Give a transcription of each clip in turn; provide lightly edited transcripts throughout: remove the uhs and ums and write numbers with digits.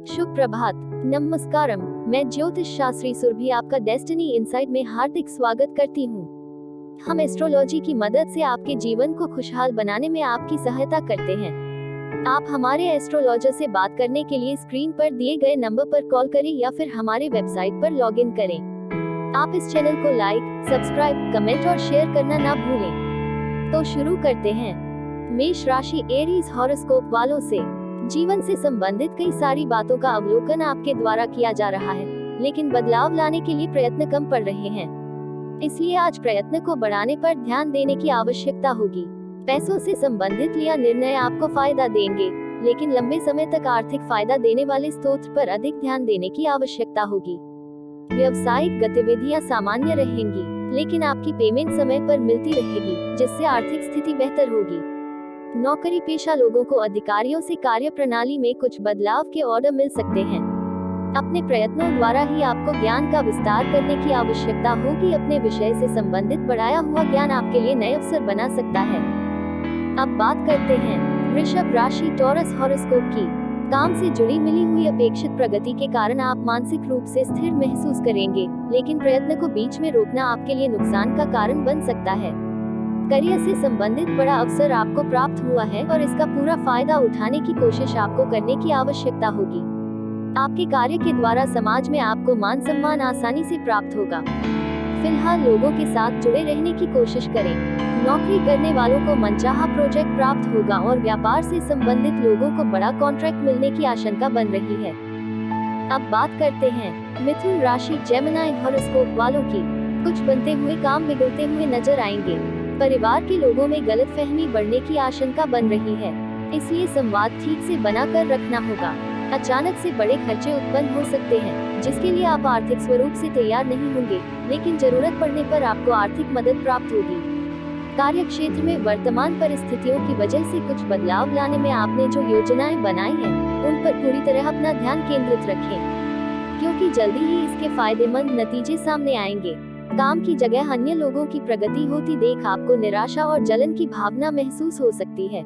शुभ प्रभात, नमस्कारम। मैं ज्योतिष शास्त्री सुरभि आपका डेस्टिनी इनसाइट में हार्दिक स्वागत करती हूँ। हम एस्ट्रोलॉजी की मदद से आपके जीवन को खुशहाल बनाने में आपकी सहायता करते हैं। आप हमारे एस्ट्रोलॉजर से बात करने के लिए स्क्रीन पर दिए गए नंबर पर कॉल करें या फिर हमारे वेबसाइट पर लॉग इन करें। आप इस चैनल को लाइक, सब्सक्राइब, कमेंट और शेयर करना ना भूलें। तो शुरू करते हैं। मेष राशि एरीज हॉरोस्कोप वालों से जीवन से संबंधित कई सारी बातों का अवलोकन आपके द्वारा किया जा रहा है, लेकिन बदलाव लाने के लिए प्रयत्न कम पड़ रहे हैं। इसलिए आज प्रयत्न को बढ़ाने पर ध्यान देने की आवश्यकता होगी। पैसों से संबंधित लिया निर्णय आपको फायदा देंगे, लेकिन लंबे समय तक आर्थिक फायदा देने वाले स्रोत पर अधिक ध्यान देने की आवश्यकता होगी। व्यावसायिक गतिविधियां सामान्य रहेंगी, लेकिन आपकी पेमेंट समय पर मिलती रहेगी, जिससे आर्थिक स्थिति बेहतर होगी। नौकरी पेशा लोगों को अधिकारियों से कार्य प्रणाली में कुछ बदलाव के ऑर्डर मिल सकते हैं। अपने प्रयत्नों द्वारा ही आपको ज्ञान का विस्तार करने की आवश्यकता होगी। अपने विषय से संबंधित बढ़ाया हुआ ज्ञान आपके लिए नए अवसर बना सकता है। अब बात करते हैं वृषभ राशि टॉरस हॉरोस्कोप की। काम से जुड़ी मिली हुई अपेक्षित प्रगति के कारण आप मानसिक रूप से स्थिर महसूस करेंगे, लेकिन प्रयत्न को बीच में रोकना आपके लिए नुकसान का कारण बन सकता है। करियर से संबंधित बड़ा अवसर आपको प्राप्त हुआ है और इसका पूरा फायदा उठाने की कोशिश आपको करने की आवश्यकता होगी। आपके कार्य के द्वारा समाज में आपको मान सम्मान आसानी से प्राप्त होगा। फिलहाल लोगों के साथ जुड़े रहने की कोशिश करें। नौकरी करने वालों को मनचाहा प्रोजेक्ट प्राप्त होगा और व्यापार से संबंधित लोगों को बड़ा कॉन्ट्रैक्ट मिलने की आशंका बन रही है। अब बात करते हैं मिथुन राशि जेमिनी हॉरोस्कोप वालों की। कुछ बनते हुए काम बिगड़ते हुए नजर आएंगे। परिवार के लोगों में गलतफहमी बढ़ने की आशंका बन रही है, इसलिए संवाद ठीक से बनाकर रखना होगा। अचानक से बड़े खर्चे उत्पन्न हो सकते हैं, जिसके लिए आप आर्थिक स्वरूप से तैयार नहीं होंगे, लेकिन जरूरत पड़ने पर आपको आर्थिक मदद प्राप्त होगी। कार्य क्षेत्र में वर्तमान परिस्थितियों की वजह से कुछ बदलाव लाने में आपने जो योजनाएं बनाई हैं, उन पर पूरी तरह अपना ध्यान केंद्रित रखें, क्योंकि जल्दी ही इसके फायदेमंद नतीजे सामने आएंगे। काम की जगह अन्य लोगों की प्रगति होती देख आपको निराशा और जलन की भावना महसूस हो सकती है।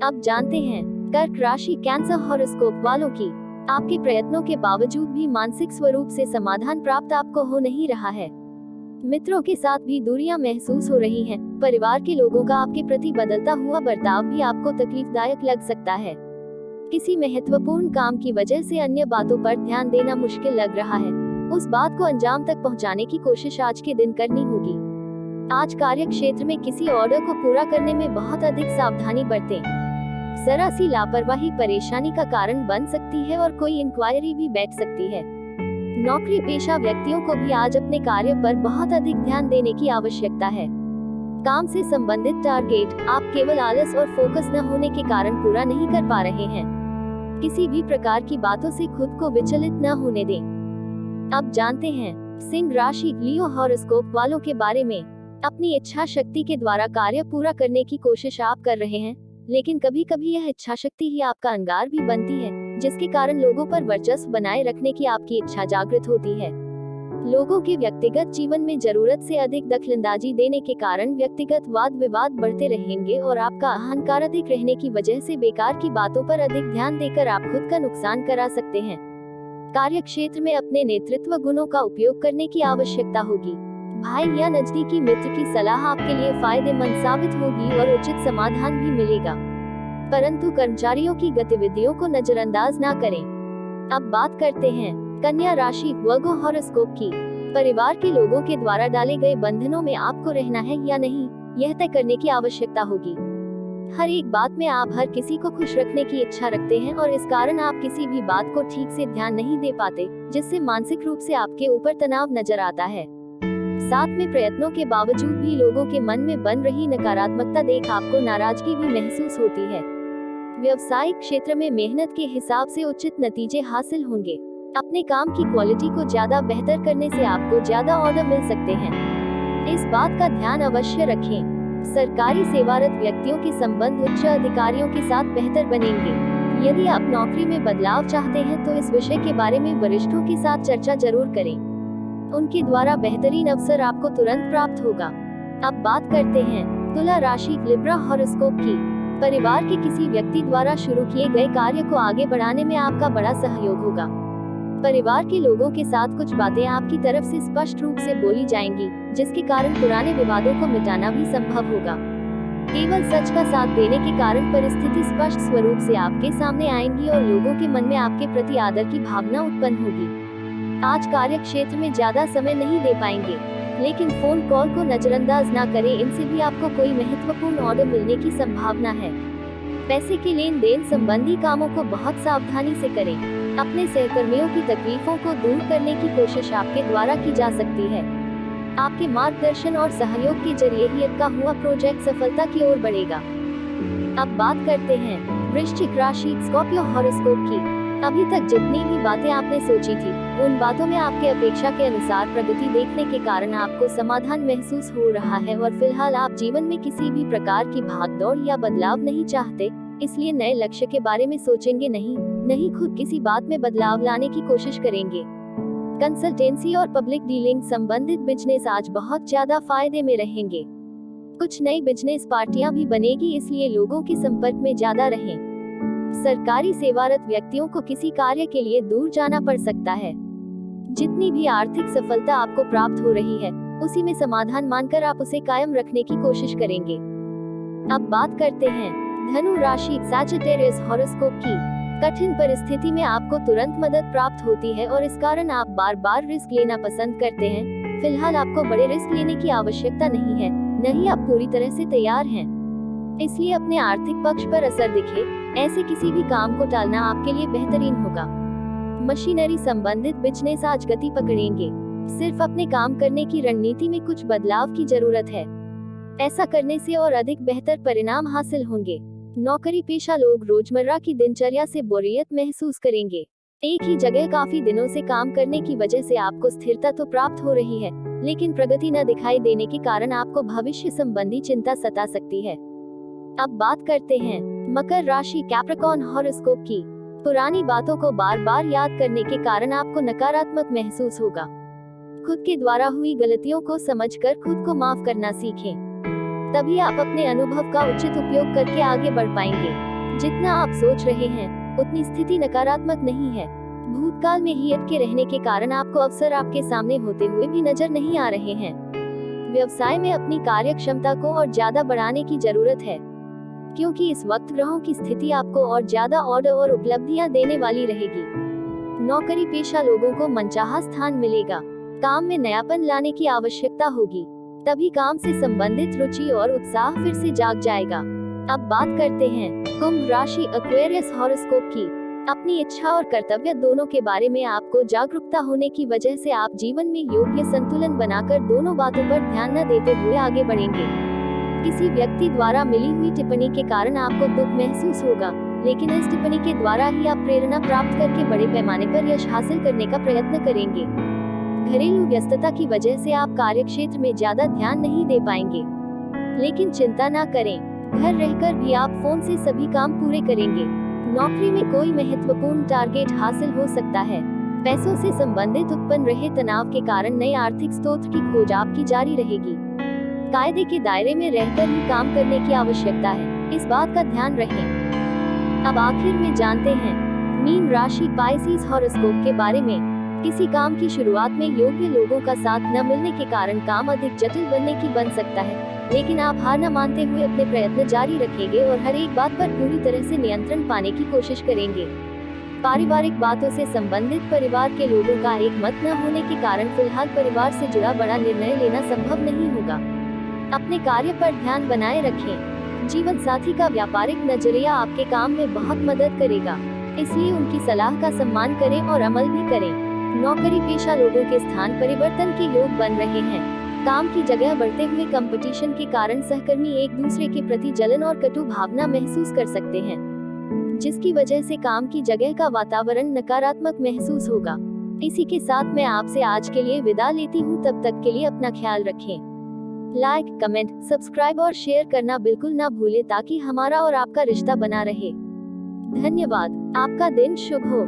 अब जानते हैं कर्क राशि कैंसर हॉरोस्कोप वालों की। आपके प्रयत्नों के बावजूद भी मानसिक स्वरूप से समाधान प्राप्त आपको हो नहीं रहा है। मित्रों के साथ भी दूरियां महसूस हो रही हैं। परिवार के लोगों का आपके प्रति बदलता हुआ बर्ताव भी आपको तकलीफदायक लग सकता है। किसी महत्वपूर्ण काम की वजह से अन्य बातों पर ध्यान देना मुश्किल लग रहा है। उस बात को अंजाम तक पहुंचाने की कोशिश आज के दिन करनी होगी। आज कार्य क्षेत्र में किसी ऑर्डर को पूरा करने में बहुत अधिक सावधानी बरतें। जरा सी लापरवाही परेशानी का कारण बन सकती है और कोई इंक्वायरी भी बैठ सकती है। नौकरी पेशा व्यक्तियों को भी आज अपने कार्य पर बहुत अधिक ध्यान देने की आवश्यकता है। काम से संबंधित टारगेट आप केवल आलस और फोकस न होने के कारण पूरा नहीं कर पा रहे हैं। किसी भी प्रकार की बातों से खुद को विचलित न होने दें। अब जानते हैं सिंह राशि लियो हॉरोस्कोप वालों के बारे में। अपनी इच्छा शक्ति के द्वारा कार्य पूरा करने की कोशिश आप कर रहे हैं, लेकिन कभी कभी यह इच्छा शक्ति ही आपका अंगार भी बनती है, जिसके कारण लोगों पर वर्चस्व बनाए रखने की आपकी इच्छा जागृत होती है। लोगों के व्यक्तिगत जीवन में जरूरत से अधिक दखलंदाजी देने के कारण व्यक्तिगत वाद विवाद बढ़ते रहेंगे और आपका अहंकार अधिक रहने की वजह से बेकार की बातों पर अधिक ध्यान देकर आप खुद का नुकसान करा सकते हैं। कार्य क्षेत्र में अपने नेतृत्व गुणों का उपयोग करने की आवश्यकता होगी। भाई या नजदीकी मित्र की सलाह आपके लिए फायदेमंद साबित होगी और उचित समाधान भी मिलेगा, परंतु कर्मचारियों की गतिविधियों को नजरअंदाज ना करें। अब बात करते हैं कन्या राशि वर्गो हॉरोस्कोप की। परिवार के लोगों के द्वारा डाले गए बंधनों में आपको रहना है या नहीं, यह तय करने की आवश्यकता होगी। हर एक बात में आप हर किसी को खुश रखने की इच्छा रखते हैं और इस कारण आप किसी भी बात को ठीक से ध्यान नहीं दे पाते, जिससे मानसिक रूप से आपके ऊपर तनाव नजर आता है। साथ में प्रयत्नों के बावजूद भी लोगों के मन में बन रही नकारात्मकता देख आपको नाराजगी भी महसूस होती है। व्यवसायिक क्षेत्र में मेहनत के हिसाब से उचित नतीजे हासिल होंगे। अपने काम की क्वालिटी को ज्यादा बेहतर करने से आपको ज्यादा ऑर्डर मिल सकते हैं। इस बात का ध्यान अवश्य रखें। सरकारी सेवारत व्यक्तियों के संबंध उच्च अधिकारियों के साथ बेहतर बनेंगे। यदि आप नौकरी में बदलाव चाहते हैं तो इस विषय के बारे में वरिष्ठों के साथ चर्चा जरूर करें। उनके द्वारा बेहतरीन अवसर आपको तुरंत प्राप्त होगा। अब बात करते हैं तुला राशि लिब्रा हॉरोस्कोप की। परिवार के किसी व्यक्ति द्वारा शुरू किए गए कार्य को आगे बढ़ाने में आपका बड़ा सहयोग होगा। परिवार के लोगों के साथ कुछ बातें आपकी तरफ से स्पष्ट रूप से बोली जाएंगी, जिसके कारण पुराने विवादों को मिटाना भी संभव होगा। केवल सच का साथ देने के कारण परिस्थिति स्पष्ट स्वरूप से आपके सामने आएंगी और लोगों के मन में आपके प्रति आदर की भावना उत्पन्न होगी। आज कार्य क्षेत्र में ज्यादा समय नहीं दे पाएंगे, लेकिन फोन कॉल को नजरअंदाज ना करें, इनसे भी आपको कोई महत्वपूर्ण ऑर्डर मिलने की संभावना है। पैसे के लेन देन संबंधी कामों को बहुत सावधानी से करें। अपने सहकर्मियों की तकलीफों को दूर करने की कोशिश आपके द्वारा की जा सकती है। आपके मार्गदर्शन और सहयोग के जरिए ही अटका हुआ प्रोजेक्ट सफलता की ओर बढ़ेगा। अब बात करते हैं वृश्चिक राशि स्कॉर्पियो हॉरोस्कोप की। अभी तक जितनी भी बातें आपने सोची थी, उन बातों में आपके अपेक्षा के अनुसार प्रगति देखने के कारण आपको समाधान महसूस हो रहा है और फिलहाल आप जीवन में किसी भी प्रकार की भागदौड़ या बदलाव नहीं चाहते, इसलिए नए लक्ष्य के बारे में सोचेंगे नहीं खुद किसी बात में बदलाव लाने की कोशिश करेंगे। कंसल्टेंसी और पब्लिक डीलिंग संबंधित बिजनेस आज बहुत ज्यादा फायदे में रहेंगे। कुछ नई बिजनेस पार्टियां भी बनेगी, इसलिए लोगों के संपर्क में ज्यादा रहें। सरकारी सेवारत व्यक्तियों को किसी कार्य के लिए दूर जाना पड़ सकता है। जितनी भी आर्थिक सफलता आपको प्राप्त हो रही है, उसी में समाधान मानकर आप उसे कायम रखने की कोशिश करेंगे। अब बात करते हैं धनु राशि सैजिटेरियस हॉरोस्कोप की। कठिन परिस्थिति में आपको तुरंत मदद प्राप्त होती है और इस कारण आप बार बार रिस्क लेना पसंद करते हैं। फिलहाल आपको बड़े रिस्क लेने की आवश्यकता नहीं है, नहीं आप पूरी तरह से तैयार हैं। इसलिए अपने आर्थिक पक्ष पर असर दिखे ऐसे किसी भी काम को टालना आपके लिए बेहतरीन होगा। मशीनरी संबंधित बिजनेस आज गति पकड़ेंगे। सिर्फ अपने काम करने की रणनीति में कुछ बदलाव की जरूरत है। ऐसा करने से और अधिक बेहतर परिणाम हासिल होंगे। नौकरी पेशा लोग रोजमर्रा की दिनचर्या से बोरियत महसूस करेंगे। एक ही जगह काफी दिनों से काम करने की वजह से आपको स्थिरता तो प्राप्त हो रही है, लेकिन प्रगति न दिखाई देने के कारण आपको भविष्य संबंधी चिंता सता सकती है। अब बात करते हैं मकर राशि कैप्रिकॉर्न हॉरोस्कोप की। पुरानी बातों को बार बार याद करने के कारण आपको नकारात्मक महसूस होगा। खुद के द्वारा हुई गलतियों को समझकर खुद को माफ करना सीखें, तभी आप अपने अनुभव का उचित उपयोग करके आगे बढ़ पाएंगे। जितना आप सोच रहे हैं, उतनी स्थिति नकारात्मक नहीं है। भूतकाल में ही अटके रहने के कारण आपको अवसर आपके सामने होते हुए भी नजर नहीं आ रहे हैं। व्यवसाय में अपनी कार्य क्षमता को और ज्यादा बढ़ाने की जरूरत है, क्योंकि इस वक्त ग्रहों की स्थिति आपको और ज्यादा ऑर्डर और उपलब्धियां देने वाली रहेगी। नौकरी पेशा लोगों को मनचाहा स्थान मिलेगा। काम में नयापन लाने की आवश्यकता होगी, तभी काम से संबंधित रुचि और उत्साह फिर से जाग जाएगा। अब बात करते हैं कुंभ राशि एक्वेरियस हॉरोस्कोप की। अपनी इच्छा और कर्तव्य दोनों के बारे में आपको जागरूकता होने की वजह से आप जीवन में योग्य संतुलन बनाकर दोनों बातों पर ध्यान न देते हुए आगे बढ़ेंगे। किसी व्यक्ति द्वारा मिली हुई टिप्पणी के कारण आपको दुख महसूस होगा, लेकिन इस टिप्पणी के द्वारा ही आप प्रेरणा प्राप्त करके बड़े पैमाने पर यश हासिल करने का प्रयत्न करेंगे। घरेलू व्यस्तता की वजह से आप कार्यक्षेत्र में ज्यादा ध्यान नहीं दे पाएंगे, लेकिन चिंता ना करें, घर रहकर भी आप फोन से सभी काम पूरे करेंगे। नौकरी में कोई महत्वपूर्ण टारगेट हासिल हो सकता है। पैसों से संबंधित उत्पन्न रहे तनाव के कारण नए आर्थिक स्रोत की खोज आपकी जारी रहेगी। कायदे के दायरे में रहकर ही काम करने की आवश्यकता है, इस बात का ध्यान रखें। अब आखिर में जानते हैं मीन राशि पाइसेस हॉरोस्कोप के बारे में। किसी काम की शुरुआत में योग्य लोगों का साथ न मिलने के कारण काम अधिक जटिल बनने की बन सकता है, लेकिन आप हार न मानते हुए अपने प्रयत्न जारी रखेंगे और हर एक बात पर पूरी तरह से नियंत्रण पाने की कोशिश करेंगे। पारिवारिक बातों से संबंधित परिवार के लोगों का एक मत न होने के कारण फिलहाल परिवार से जुड़ा बड़ा निर्णय लेना संभव नहीं होगा। अपने कार्य पर ध्यान बनाए रखें। जीवन साथी का व्यापारिक नजरिया आपके काम में बहुत मदद करेगा, इसलिए उनकी सलाह का सम्मान करें और अमल भी करें। नौकरी पेशा लोगों के स्थान परिवर्तन के योग बन रहे हैं। काम की जगह बढ़ते हुए कंपटीशन के कारण सहकर्मी एक दूसरे के प्रति जलन और कटु भावना महसूस कर सकते हैं, जिसकी वजह से काम की जगह का वातावरण नकारात्मक महसूस होगा। इसी के साथ मैं आपसे आज के लिए विदा लेती हूँ। तब तक के लिए अपना ख्याल रखें। लाइक, कमेंट, सब्सक्राइब और शेयर करना बिल्कुल ना भूलें ताकि हमारा और आपका रिश्ता बना रहे। धन्यवाद। आपका दिन शुभ हो।